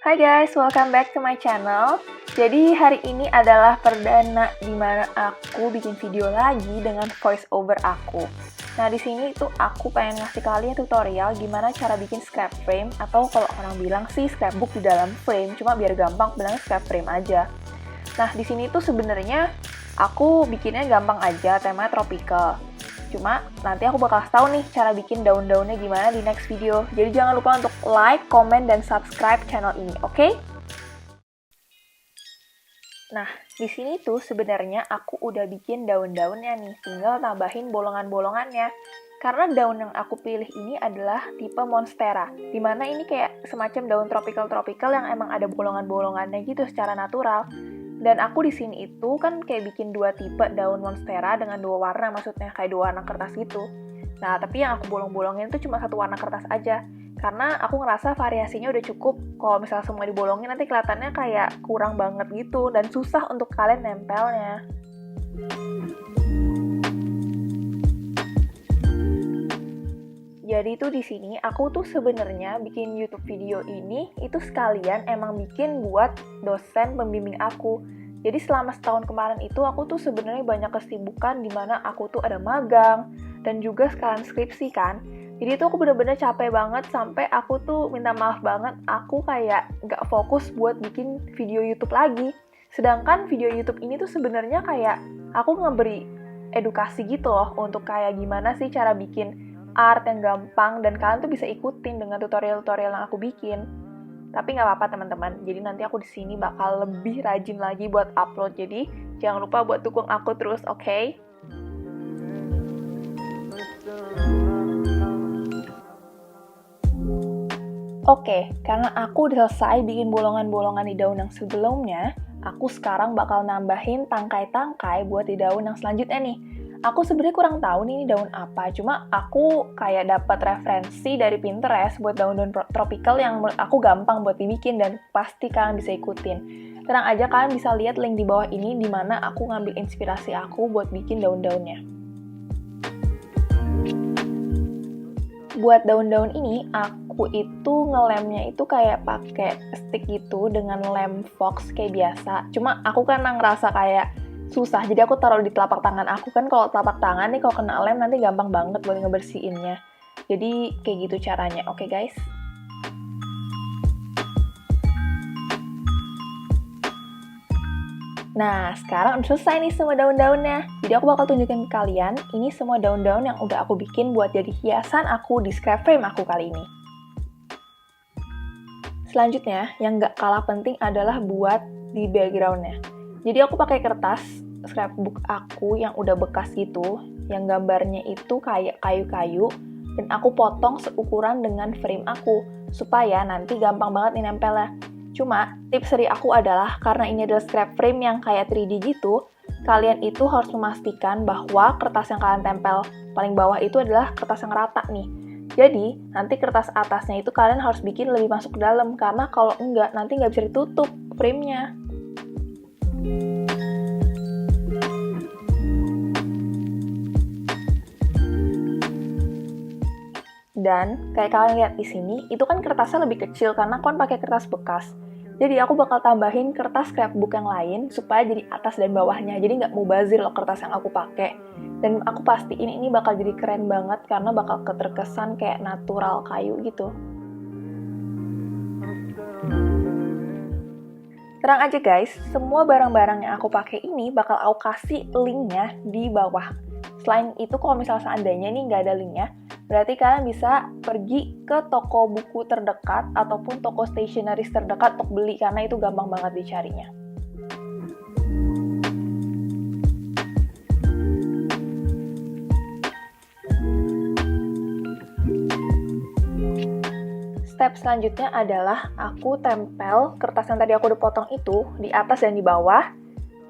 Hai guys, welcome back to my channel. Jadi hari ini adalah perdana di mana aku bikin video lagi dengan voice over aku. Nah di sini tuh aku pengen ngasih kalian tutorial gimana cara bikin scrap frame atau kalau orang bilang sih scrapbook di dalam frame, cuma biar gampang bilang scrap frame aja. Nah di sini tuh sebenarnya aku bikinnya gampang aja, temanya tropical. Cuma nanti aku bakal kasih tahu nih cara bikin daun-daunnya gimana di next video. Jadi jangan lupa untuk like, comment, dan subscribe channel ini, oke? Nah, di sini tuh sebenarnya aku udah bikin daun-daunnya nih, tinggal tambahin bolongan-bolongannya. Karena daun yang aku pilih ini adalah tipe Monstera, dimana ini kayak semacam daun tropical-tropical yang emang ada bolongan-bolongannya gitu secara natural. Dan aku di sini itu kan kayak bikin dua tipe daun Monstera dengan dua warna, maksudnya kayak dua warna kertas gitu. Nah, tapi yang aku bolong-bolongin itu cuma satu warna kertas aja. Karena aku ngerasa variasinya udah cukup. Kalau misalnya semua dibolongin nanti kelihatannya kayak kurang banget gitu dan susah untuk kalian nempelnya. Jadi tuh di sini aku tuh sebenarnya bikin YouTube video ini itu sekalian emang bikin buat dosen pembimbing aku. Jadi selama setahun kemarin itu aku tuh sebenarnya banyak kesibukan di mana aku tuh ada magang dan juga sekalian skripsi kan. Jadi tuh aku bener-bener capek banget sampai aku tuh minta maaf banget aku kayak nggak fokus buat bikin video YouTube lagi. Sedangkan video YouTube ini tuh sebenarnya kayak aku ngeberi edukasi gitu loh untuk kayak gimana sih cara bikin art yang gampang dan kalian tuh bisa ikutin dengan tutorial-tutorial yang aku bikin. Tapi nggak apa-apa teman-teman. Jadi nanti aku di sini bakal lebih rajin lagi buat upload. Jadi jangan lupa buat dukung aku terus, oke? Oke, karena aku udah selesai bikin bolongan-bolongan di daun yang sebelumnya, aku sekarang bakal nambahin tangkai-tangkai buat di daun yang selanjutnya nih. Aku sebenarnya kurang tahu nih ini daun apa, cuma aku kayak dapat referensi dari Pinterest buat daun-daun tropical yang menurut aku gampang buat dibikin dan pasti kalian bisa ikutin. Tenang aja, kalian bisa lihat link di bawah ini di mana aku ngambil inspirasi aku buat bikin daun-daunnya. Buat daun-daun ini, aku itu ngelemnya itu kayak pakai stick gitu dengan lem fox kayak biasa. Cuma aku kan ngerasa kayak susah, jadi aku taruh di telapak tangan aku. Kan kalau telapak tangan nih kalau kena lem nanti gampang banget buat ngebersihinnya. Jadi kayak gitu caranya, oke guys? Nah, sekarang udah selesai nih semua daun-daunnya. Jadi aku bakal tunjukin ke kalian, ini semua daun-daun yang udah aku bikin buat jadi hiasan aku di scrap frame aku kali ini. Selanjutnya, yang nggak kalah penting adalah buat di background-nya. Jadi aku pakai kertas scrapbook aku yang udah bekas gitu, yang gambarnya itu kayak kayu-kayu, dan aku potong seukuran dengan frame aku, supaya nanti gampang banget nih nempelnya. Cuma, tips dari aku adalah, karena ini adalah scrap frame yang kayak 3D gitu, kalian itu harus memastikan bahwa kertas yang kalian tempel paling bawah itu adalah kertas yang rata nih. Jadi, nanti kertas atasnya itu kalian harus bikin lebih masuk ke dalam, karena kalau enggak, nanti nggak bisa ditutup frame-nya. Dan kayak kalian lihat di sini, itu kan kertasnya lebih kecil karena kan pakai kertas bekas. Jadi aku bakal tambahin kertas scrapbook yang lain supaya jadi atas dan bawahnya. Jadi nggak mubazir loh kertas yang aku pakai. Dan aku pastiin ini bakal jadi keren banget karena bakal keterkesan kayak natural kayu gitu. Tenang aja guys, semua barang-barang yang aku pakai ini bakal aku kasih linknya di bawah. Selain itu, kalau misalnya seandainya nih nggak ada linknya, berarti kalian bisa pergi ke toko buku terdekat ataupun toko stationery terdekat untuk beli, karena itu gampang banget dicarinya. Step selanjutnya adalah aku tempel kertas yang tadi aku udah potong itu di atas dan di bawah,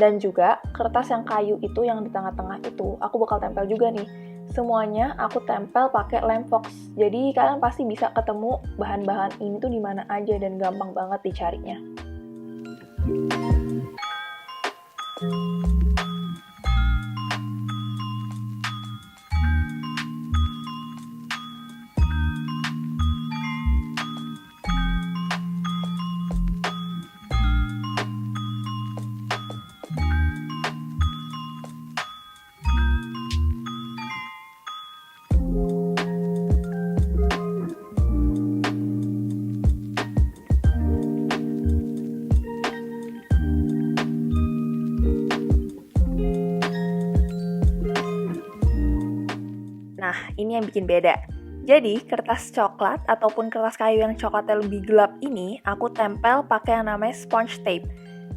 dan juga kertas yang kayu itu yang di tengah-tengah itu aku bakal tempel juga nih. Semuanya aku tempel pakai lem fox. Jadi kalian pasti bisa ketemu bahan-bahan ini tuh di mana aja dan gampang banget dicarinya. yang bikin beda. Jadi, kertas coklat ataupun kertas kayu yang coklatnya lebih gelap ini, aku tempel pakai yang namanya sponge tape.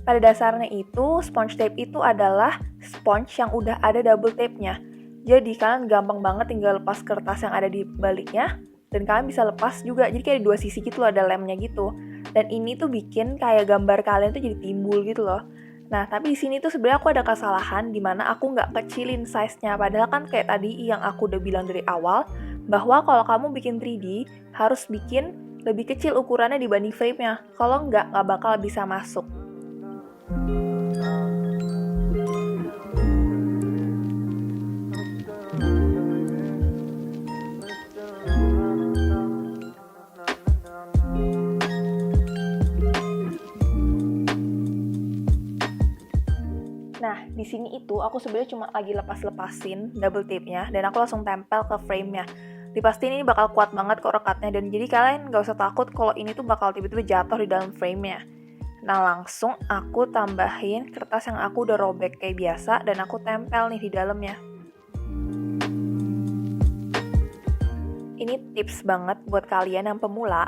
Pada dasarnya itu, sponge tape itu adalah sponge yang udah ada double tape-nya. Jadi, kalian gampang banget tinggal lepas kertas yang ada di baliknya, dan kalian bisa lepas juga. Jadi, kayak di dua sisi gitu loh, ada lemnya gitu. Dan ini tuh bikin kayak gambar kalian tuh jadi timbul gitu loh. Nah, tapi di sini tuh sebenarnya aku ada kesalahan di mana aku nggak kecilin size-nya. Padahal kan kayak tadi yang aku udah bilang dari awal, bahwa kalau kamu bikin 3D, harus bikin lebih kecil ukurannya dibanding frame-nya. Kalau nggak bakal bisa masuk. Nah, di sini itu aku sebenarnya cuma lagi lepas-lepasin double tape-nya dan aku langsung tempel ke frame-nya. Dipastiin ini bakal kuat banget kok rekatnya, dan jadi kalian gak usah takut kalau ini tuh bakal tiba-tiba jatuh di dalam frame-nya. Nah, langsung aku tambahin kertas yang aku udah robek kayak biasa dan aku tempel nih di dalamnya. Ini tips banget buat kalian yang pemula,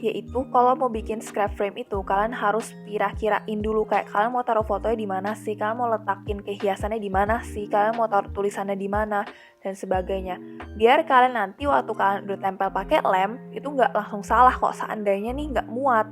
yaitu kalau mau bikin scrap frame itu kalian harus kira-kirain dulu kayak kalian mau taruh fotonya di mana sih, kalian mau letakin kehiasannya di mana sih, kalian mau taruh tulisannya di mana dan sebagainya. Biar kalian nanti waktu kalian udah tempel pakai lem itu nggak langsung salah kok seandainya nih nggak muat.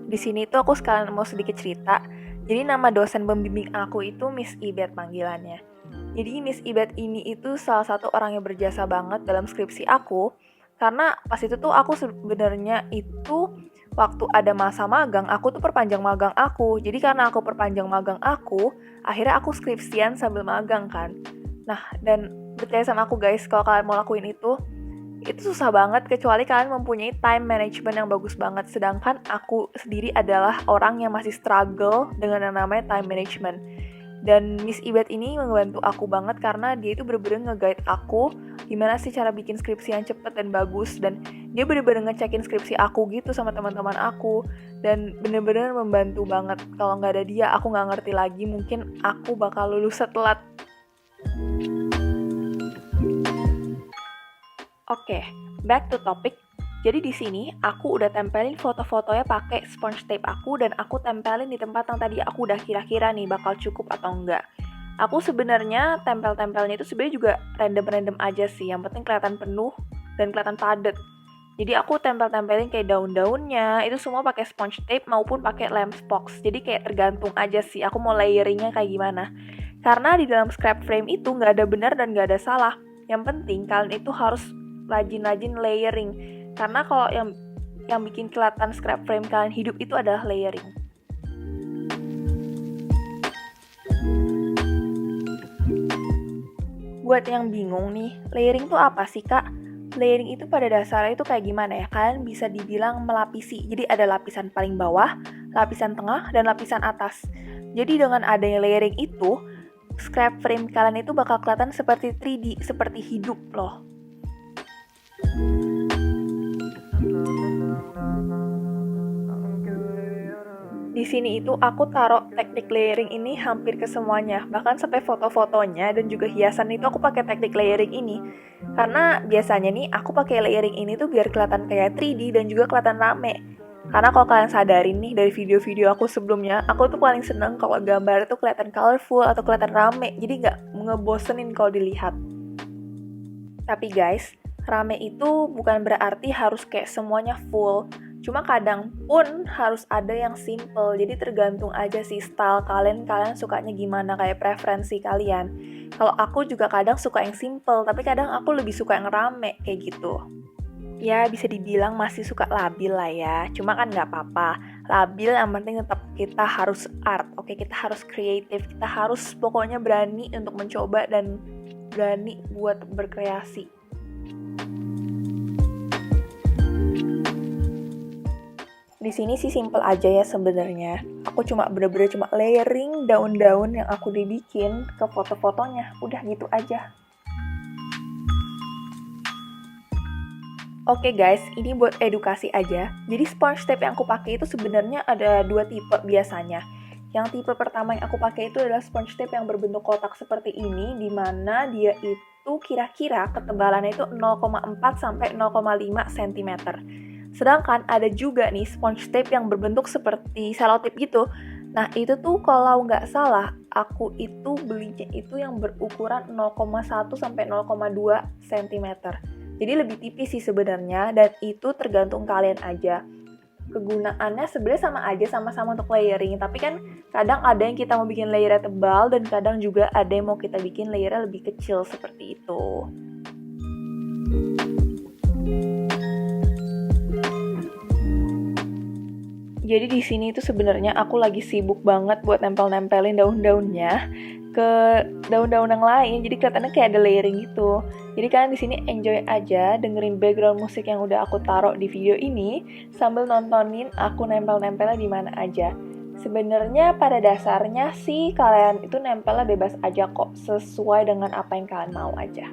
Di sini tuh aku sekalian mau sedikit cerita. Jadi nama dosen pembimbing aku itu Miss Ibet panggilannya. Jadi Miss Ibet ini itu salah satu orang yang berjasa banget dalam skripsi aku, karena pas itu tuh aku sebenarnya itu waktu ada masa magang, aku tuh perpanjang magang aku. Jadi karena aku perpanjang magang aku, akhirnya aku skripsian sambil magang kan. Nah, dan percaya sama aku guys, kalau kalian mau lakuin itu susah banget kecuali kalian mempunyai time management yang bagus banget. Sedangkan aku sendiri adalah orang yang masih struggle dengan yang namanya time management. Dan Miss Ibet ini membantu aku banget karena dia itu bener-bener nge-guide aku gimana sih cara bikin skripsi yang cepet dan bagus, dan dia bener-bener ngecekin skripsi aku gitu sama teman-teman aku, dan bener-bener membantu banget. Kalau nggak ada dia aku nggak ngerti lagi, mungkin aku bakal lulus telat. Oke, back to topic. Jadi di sini aku udah tempelin foto-fotonya pakai sponge tape aku, dan aku tempelin di tempat yang tadi aku udah kira-kira nih bakal cukup atau enggak. Aku sebenarnya tempel-tempelnya itu sebenarnya juga random-random aja sih, yang penting kelihatan penuh dan kelihatan padat. Jadi aku tempel-tempelin kayak daun-daunnya, itu semua pakai sponge tape maupun pakai lem box. Jadi kayak tergantung aja sih aku mau layeringnya kayak gimana. Karena di dalam scrap frame itu nggak ada benar dan nggak ada salah. Yang penting kalian itu harus rajin-rajin layering. Karena kalau yang bikin kelihatan scrap frame kalian hidup itu adalah layering. Buat yang bingung nih, layering itu apa sih kak? Layering itu pada dasarnya itu kayak gimana ya? Kalian bisa dibilang melapisi. Jadi ada lapisan paling bawah, lapisan tengah, dan lapisan atas. Jadi dengan adanya layering itu, scrap frame kalian itu bakal kelihatan seperti 3D, seperti hidup loh. Di sini itu aku taruh teknik layering ini hampir ke semuanya, bahkan sampai foto-fotonya dan juga hiasan itu aku pakai teknik layering ini. Karena biasanya nih aku pakai layering ini tuh biar kelihatan kayak 3D dan juga kelihatan rame. Karena kalau kalian sadarin nih dari video-video aku sebelumnya, aku tuh paling seneng kalau gambar tuh kelihatan colorful atau kelihatan rame, jadi nggak ngebosenin kalau dilihat. Tapi guys, rame itu bukan berarti harus kayak semuanya full. Cuma kadang pun harus ada yang simple. Jadi tergantung aja sih style kalian sukanya gimana, kayak preferensi kalian. Kalau aku juga kadang suka yang simple, tapi kadang aku lebih suka yang rame kayak gitu. Ya bisa dibilang masih suka labil lah ya. Cuma kan nggak apa-apa. Labil yang penting tetap kita harus art. Oke, kita harus kreatif. Kita harus pokoknya berani untuk mencoba dan berani buat berkreasi. Di sini sih simple aja ya sebenarnya. Aku cuma bener-bener layering daun-daun yang aku dibikin ke foto-fotonya. Udah gitu aja. Oke guys, ini buat edukasi aja. Jadi sponge tape yang aku pakai itu sebenarnya ada 2 tipe biasanya. Yang tipe pertama yang aku pakai itu adalah sponge tape yang berbentuk kotak seperti ini, di mana dia itu kira-kira ketebalannya itu 0,4 sampai 0,5 cm. Sedangkan ada juga nih sponge tape yang berbentuk seperti selotip gitu. Nah itu tuh kalau nggak salah, aku itu belinya itu yang berukuran 0,1 sampai 0,2 cm. Jadi lebih tipis sih sebenarnya, dan itu tergantung kalian aja. Kegunaannya sebenarnya sama aja, sama-sama untuk layering, tapi kan kadang ada yang kita mau bikin layernya tebal, dan kadang juga ada yang mau kita bikin layernya lebih kecil seperti itu. Jadi di sini itu sebenarnya aku lagi sibuk banget buat nempel-nempelin daun-daunnya ke daun-daun yang lain, jadi kelihatannya kayak ada layering gitu. Jadi kalian di sini enjoy aja dengerin background musik yang udah aku taruh di video ini sambil nontonin aku nempel-nempelnya di mana aja. Sebenarnya pada dasarnya sih kalian itu nempelnya bebas aja kok, sesuai dengan apa yang kalian mau aja.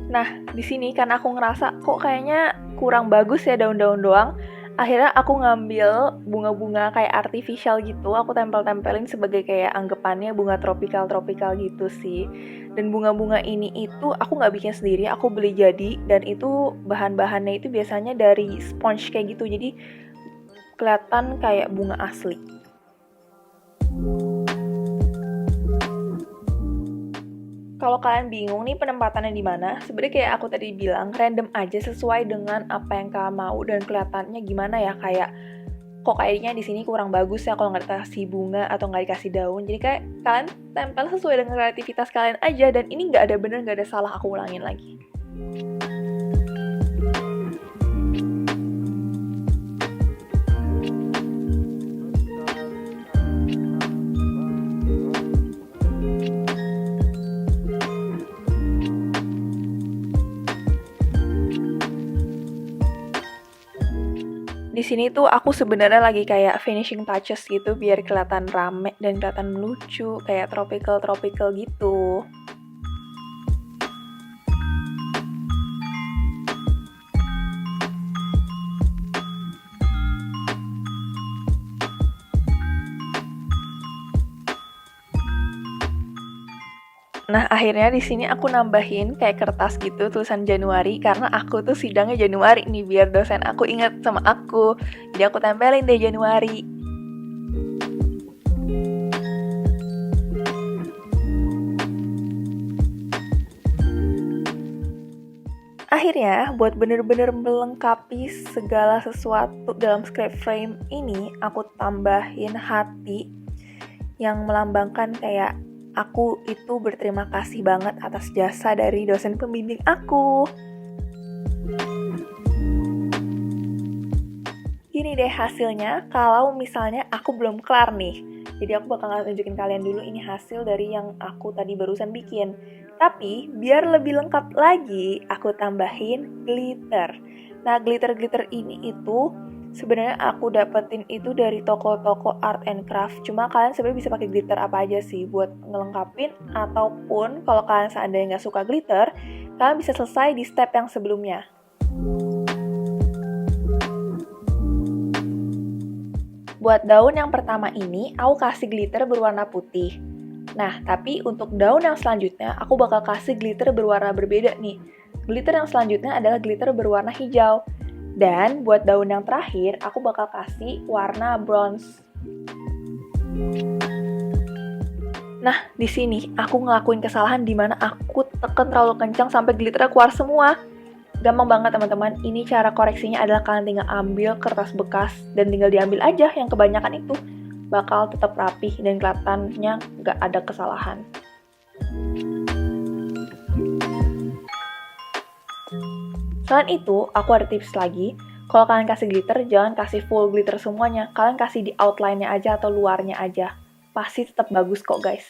Nah, di sini kan aku ngerasa kok kayaknya kurang bagus ya daun-daun doang. Akhirnya aku ngambil bunga-bunga kayak artificial gitu, aku tempel-tempelin sebagai kayak anggapannya bunga tropikal-tropikal gitu sih. Dan bunga-bunga ini itu aku nggak bikin sendiri, aku beli jadi, dan itu bahan-bahannya itu biasanya dari sponge kayak gitu, jadi kelihatan kayak bunga asli. Kalau kalian bingung nih penempatannya di mana, sebenarnya kayak aku tadi bilang, random aja sesuai dengan apa yang kalian mau dan kelihatannya gimana ya, kayak kok kayaknya di sini kurang bagus ya kalau nggak dikasih bunga atau nggak dikasih daun. Jadi kayak kalian tempel sesuai dengan kreativitas kalian aja, dan ini nggak ada bener, nggak ada salah, aku ulangin lagi. Di sini tuh aku sebenarnya lagi kayak finishing touches gitu biar kelihatan rame dan kelihatan lucu, kayak tropical gitu. Nah, akhirnya di sini aku nambahin kayak kertas gitu tulisan Januari, karena aku tuh sidangnya Januari nih, biar dosen aku ingat sama aku. Jadi aku tempelin deh Januari. Akhirnya, buat bener-bener melengkapi segala sesuatu dalam script frame ini, aku tambahin hati yang melambangkan kayak aku itu berterima kasih banget atas jasa dari dosen pembimbing aku. Gini deh hasilnya, kalau misalnya aku belum kelar nih. Jadi aku bakal tunjukin kalian dulu ini hasil dari yang aku tadi barusan bikin. Tapi, biar lebih lengkap lagi, aku tambahin glitter. Nah, glitter-glitter ini itu sebenarnya aku dapetin itu dari toko-toko art and craft. Cuma kalian sebenarnya bisa pakai glitter apa aja sih buat ngelengkapin, ataupun kalau kalian seandainya nggak suka glitter, kalian bisa selesai di step yang sebelumnya. Buat daun yang pertama ini, aku kasih glitter berwarna putih. Nah, tapi untuk daun yang selanjutnya, aku bakal kasih glitter berwarna berbeda nih. Glitter yang selanjutnya adalah glitter berwarna hijau. Dan buat daun yang terakhir, aku bakal kasih warna bronze. Nah, di sini aku ngelakuin kesalahan di mana aku tekan terlalu kencang sampai glitternya keluar semua. Gampang banget teman-teman, ini cara koreksinya adalah kalian tinggal ambil kertas bekas dan tinggal diambil aja yang kebanyakan itu. bakal tetap rapih dan kelihatannya nggak ada kesalahan. Selain itu, aku ada tips lagi. Kalau kalian kasih glitter, jangan kasih full glitter semuanya. Kalian kasih di outline-nya aja atau luarnya aja. Pasti tetap bagus kok, guys.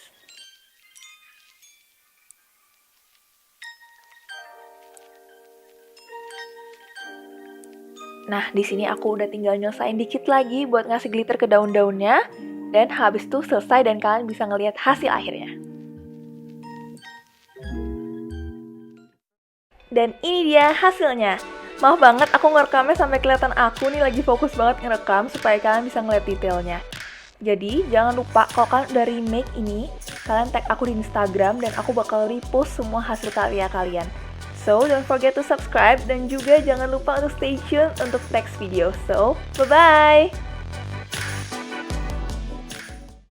Nah, di sini aku udah tinggal nyelesain dikit lagi buat ngasih glitter ke daun-daunnya. Dan habis itu selesai dan kalian bisa ngelihat hasil akhirnya. Dan ini dia hasilnya. Maaf banget aku ngerekamnya sampai kelihatan aku nih lagi fokus banget ngerekam supaya kalian bisa ngeliat detailnya. Jadi, jangan lupa kalau kalian udah remake ini, kalian tag aku di Instagram dan aku bakal repost semua hasil karya kalian. So, don't forget to subscribe dan juga jangan lupa untuk stay tune untuk next video. So, bye-bye!